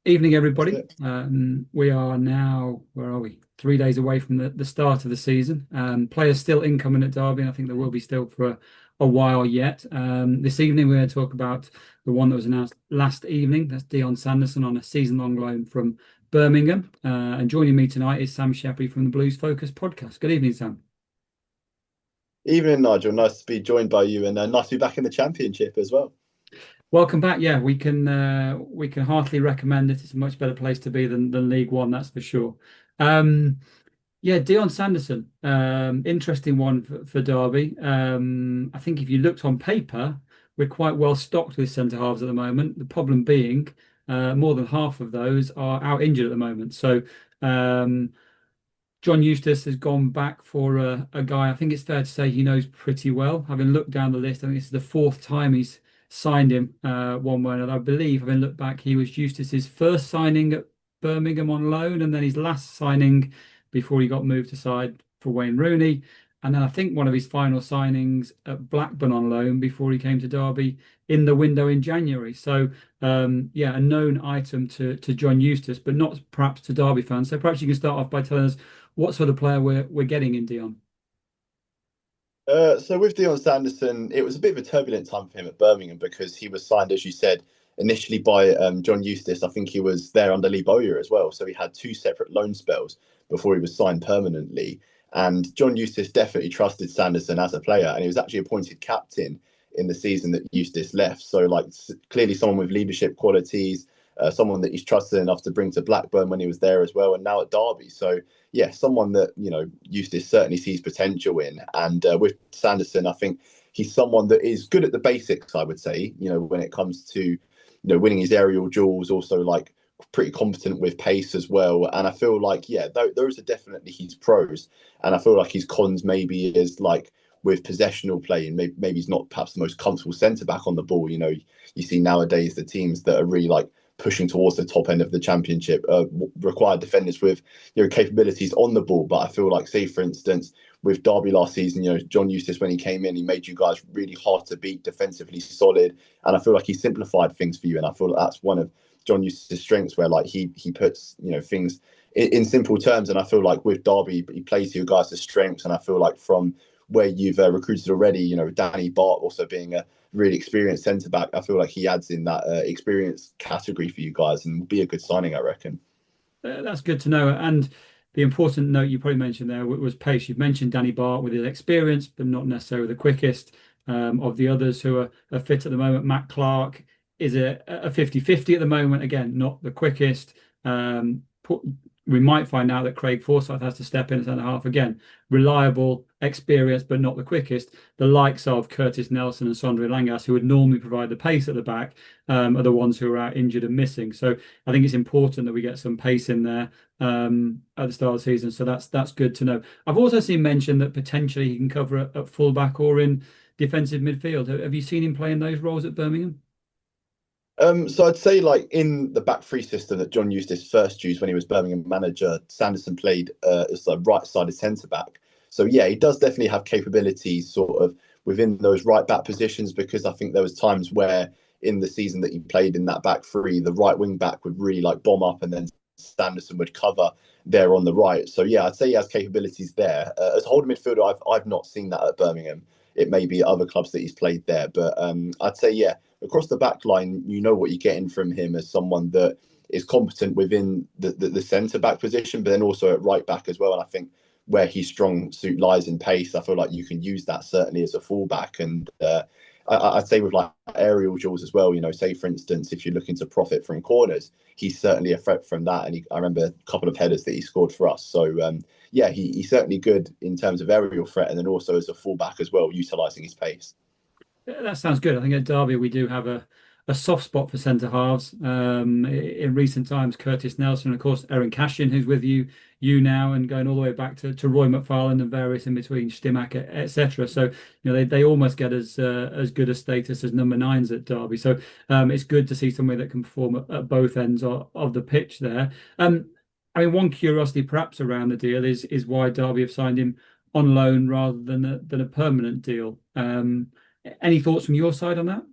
Evening, That's everybody. it. We are now, where are we? 3 days away from the start of the season. Players still incoming at Derby, and I think there will be still for a while yet. This evening, we're going to talk about the one that was announced last evening. That's Dion Sanderson on a season-long loan from Birmingham. And joining me tonight is Sam Sheppey from the Blues Focus podcast. Good evening, Sam. Evening, Nigel. Nice to be joined by you, and nice to be back in the championship as well. Welcome back. Yeah, we can heartily recommend it. It's a much better place to be than League One, that's for sure. Um, Yeah, Dion Sanderson, interesting one for Derby. I think if you looked on paper, we're quite well stocked with centre halves at the moment. The problem being, more than half of those are out injured at the moment. So, um, John Eustace has gone back for a guy I think it's fair to say he knows pretty well. Having looked down the list, I think this is the fourth time he's signed him one way or another. I believe, having looked back, he was Eustace's first signing at Birmingham on loan, and then his last signing before he got moved aside for Wayne Rooney. And then I think one of his final signings at Blackburn on loan before he came to Derby in the window in January. So yeah, a known item to John Eustace, but not perhaps to Derby fans. So perhaps you can start off by telling us what sort of player we're getting in Dion. So with Dion Sanderson, it was a bit of a turbulent time for him at Birmingham because he was signed, as you said, initially by John Eustace. I think he was there under Lee Bowyer as well, so he had two separate loan spells before he was signed permanently. And John Eustace definitely trusted Sanderson as a player, and he was actually appointed captain in the season that Eustace left. So, like, clearly someone with leadership qualities, someone that he's trusted enough to bring to Blackburn when he was there as well, and now at Derby. So yeah, someone that Eustace certainly sees potential in. And with Sanderson, I think he's someone that is good at the basics. I would say, when it comes to winning his aerial duels, also like pretty competent with pace as well. And I feel like those are definitely his pros. And I feel like his cons maybe is like with possessional play, and maybe he's not perhaps the most comfortable centre back on the ball. You see nowadays the teams that are really like pushing towards the top end of the championship require defenders with capabilities on the ball. But I feel like, say for instance, with Derby last season, John Eustace, when he came in, he made you guys really hard to beat, defensively solid, and I feel like he simplified things for you. And I feel like that's one of John Eustace's strengths, where like he puts things in simple terms. And I feel like with Derby, he plays to your guys' strengths. And I feel like from where you've recruited already, Danny Bart also being a really experienced centre back, I feel like he adds in that experience category for you guys and will be a good signing, I reckon. That's good to know. And the important note you probably mentioned there was pace. You've mentioned Danny Bart with his experience, but not necessarily the quickest of the others who are fit at the moment. Matt Clark is a 50-50 at the moment. Again, not the quickest. We might find out that Craig Forsyth has to step in at centre half again. Reliable, experienced, but not the quickest. The likes of Curtis Nelson and Sondre Langas, who would normally provide the pace at the back, are the ones who are out injured and missing. So I think it's important that we get some pace in there at the start of the season. So that's good to know. I've also seen mention that potentially he can cover at fullback or in defensive midfield. Have you seen him playing those roles at Birmingham? So I'd say like in the back three system that John Eustace first used when he was Birmingham manager, Sanderson played as a right-sided centre back. So yeah, he does definitely have capabilities sort of within those right back positions, because I think there was times where in the season that he played in that back three, the right wing back would really like bomb up and then Sanderson would cover there on the right. So yeah, I'd say he has capabilities there. As a holding midfielder, I've not seen that at Birmingham. It may be other clubs that he's played there, but I'd say yeah, across the back line, you know what you're getting from him as someone that is competent within the centre back position, but then also at right back as well. And I think where his strong suit lies in pace, I feel like you can use that certainly as a fullback. And I'd say with like aerial duels as well, say for instance, if you're looking to profit from corners, he's certainly a threat from that. And I remember a couple of headers that he scored for us. So yeah, he's certainly good in terms of aerial threat, and then also as a fullback as well, utilising his pace. Yeah, that sounds good. I think at Derby we do have a soft spot for centre halves. In recent times, Curtis Nelson, and of course, Aaron Cashin, who's with you now, and going all the way back to Roy McFarland and various in between, Stimac, etc. So they almost get as good a status as number nines at Derby. So it's good to see somebody that can perform at both ends of the pitch there. I mean, one curiosity perhaps around the deal is why Derby have signed him on loan rather than a permanent deal. Any thoughts from your side on that?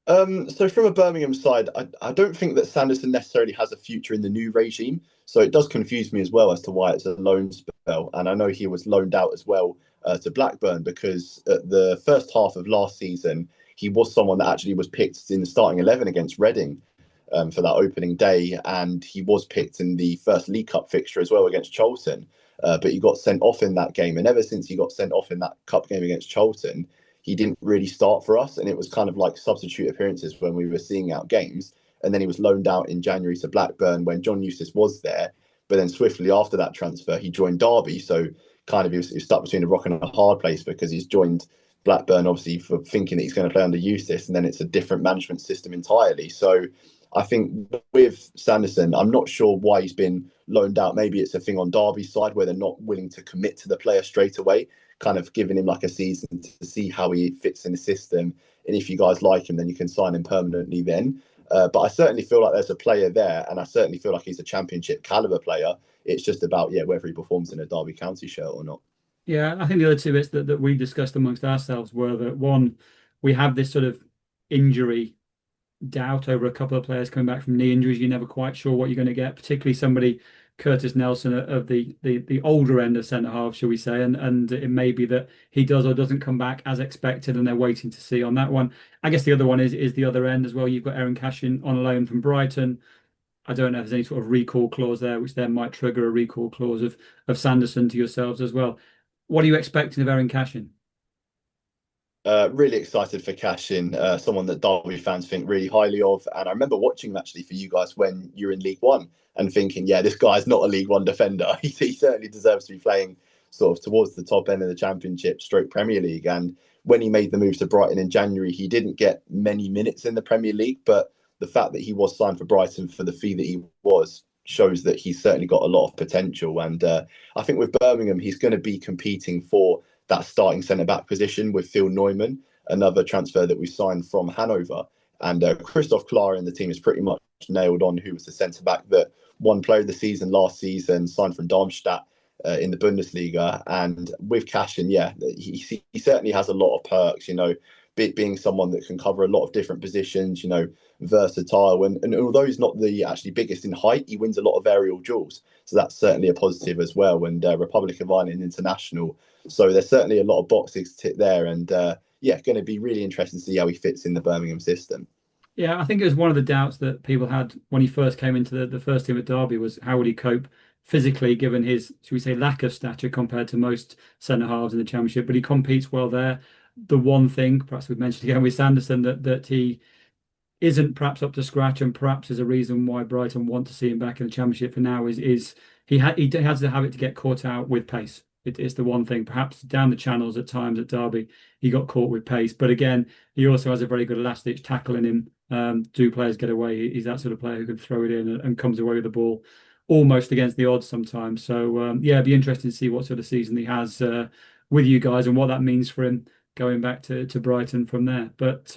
So from a Birmingham side, I don't think that Sanderson necessarily has a future in the new regime. So it does confuse me as well as to why it's a loan spell. And I know he was loaned out as well to Blackburn because at the first half of last season, he was someone that actually was picked in the starting 11 against Reading for that opening day. And he was picked in the first League Cup fixture as well against Charlton. But he got sent off in that game. And ever since he got sent off in that cup game against Charlton, he didn't really start for us, and it was kind of like substitute appearances when we were seeing out games. And then he was loaned out in January to Blackburn when John Eustace was there. But then swiftly after that transfer, he joined Derby. So kind of he was stuck between a rock and a hard place because he's joined Blackburn, obviously, for thinking that he's going to play under Eustace, and then it's a different management system entirely. So I think with Sanderson, I'm not sure why he's been loaned out. Maybe it's a thing on Derby's side where they're not willing to commit to the player straight away, kind of giving him like a season to see how he fits in the system. And if you guys like him, then you can sign him permanently then. But I certainly feel like there's a player there, and I certainly feel like he's a championship caliber player. It's just about, yeah, whether he performs in a Derby County shirt or not. Yeah, I think the other two bits that we discussed amongst ourselves were that one, we have this sort of injury doubt over a couple of players coming back from knee injuries. You're never quite sure what you're going to get, particularly somebody Curtis Nelson of the older end of centre half, shall we say, and it may be that he does or doesn't come back as expected, and they're waiting to see on that one. I guess the other one is the other end as well. You've got Aaron Cashin on loan from Brighton. I don't know if there's any sort of recall clause there, which then might trigger a recall clause of Sanderson to yourselves as well. What are you expecting of Aaron Cashin? Really excited for Cashin, someone that Derby fans think really highly of. And I remember watching him actually for you guys when you're in League One and thinking, yeah, this guy's not a League One defender. He certainly deserves to be playing sort of towards the top end of the Championship, stroke Premier League. And when he made the move to Brighton in January, he didn't get many minutes in the Premier League. But the fact that he was signed for Brighton for the fee that he was shows that he's certainly got a lot of potential. And I think with Birmingham, he's going to be competing for that starting centre back position with Phil Neumann, another transfer that we signed from Hanover. And Christoph Klar in the team is pretty much nailed on, who was the centre back that won player of the season last season, signed from Darmstadt in the Bundesliga. And with Cashin, yeah, he certainly has a lot of perks, being someone that can cover a lot of different positions, versatile. And although he's not the actually biggest in height, he wins a lot of aerial duels. So that's certainly a positive as well. And Republic of Ireland international. So there's certainly a lot of boxes to tick there. And yeah, going to be really interesting to see how he fits in the Birmingham system. Yeah, I think it was one of the doubts that people had when he first came into the first team at Derby was how would he cope physically given his, should we say, lack of stature compared to most centre halves in the Championship. But he competes well there. The one thing, perhaps we've mentioned again with Sanderson, that he isn't perhaps up to scratch, and perhaps is a reason why Brighton want to see him back in the Championship for now is he has the habit to get caught out with pace. It's the one thing. Perhaps down the channels at times at Derby, he got caught with pace. But again, he also has a very good last ditch tackle in him. Do players get away? He's that sort of player who can throw it in and comes away with the ball almost against the odds sometimes. So yeah, it'd be interesting to see what sort of season he has with you guys and what that means for him going back to Brighton from there. But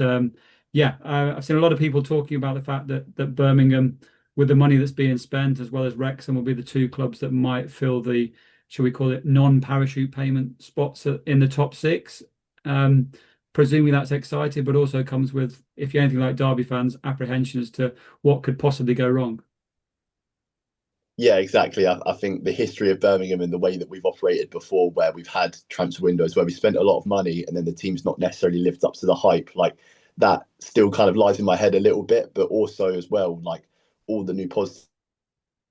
yeah, I've seen a lot of people talking about the fact that Birmingham, with the money that's being spent, as well as Wrexham, will be the two clubs that might fill the, shall we call it, non-parachute payment spots in the top six. Presuming that's exciting, but also comes with, if you're anything like Derby fans, apprehension as to what could possibly go wrong. Yeah, exactly. I think the history of Birmingham and the way that we've operated before, where we've had transfer windows where we spent a lot of money and then the team's not necessarily lived up to the hype, like that still kind of lies in my head a little bit, but also as well, like all the new positive,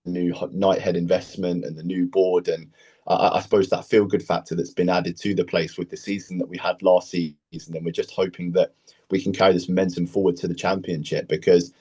new Nighthead investment and the new board. And I suppose that feel good factor that's been added to the place with the season that we had last season. And we're just hoping that we can carry this momentum forward to the Championship because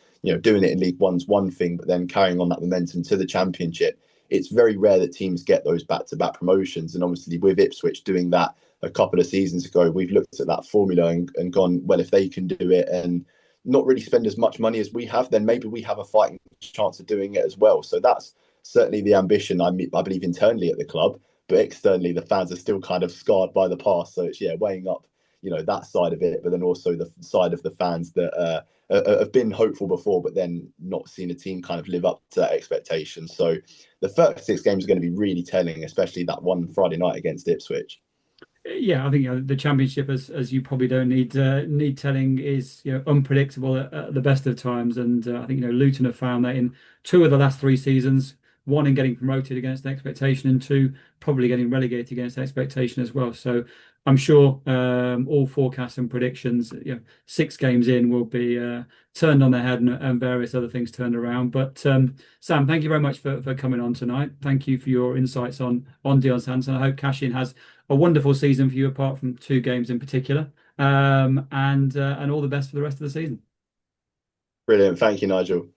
doing it in League One's one thing, but then carrying on that momentum to the Championship, it's very rare that teams get those back-to-back promotions. And obviously with Ipswich doing that a couple of seasons ago, we've looked at that formula and gone, well, if they can do it and not really spend as much money as we have, then maybe we have a fighting chance of doing it as well. So that's certainly the ambition, I believe, internally at the club. But externally, the fans are still kind of scarred by the past. So it's, yeah, weighing up, that side of it, but then also the side of the fans that have been hopeful before, but then not seen a team kind of live up to that expectation. So the first six games are going to be really telling, especially that one Friday night against Ipswich. Yeah, I think the championship, as you probably don't need telling, is unpredictable at the best of times, and I think Luton have found that in two of the last three seasons, one in getting promoted against expectation, and two probably getting relegated against expectation as well. So I'm sure all forecasts and predictions, 6 games in, will be turned on their head and various other things turned around. But Sam, thank you very much for coming on tonight. Thank you for your insights on Dion Sanderson. I hope Cashin has a wonderful season for you, apart from 2 games in particular. And all the best for the rest of the season. Brilliant. Thank you, Nigel.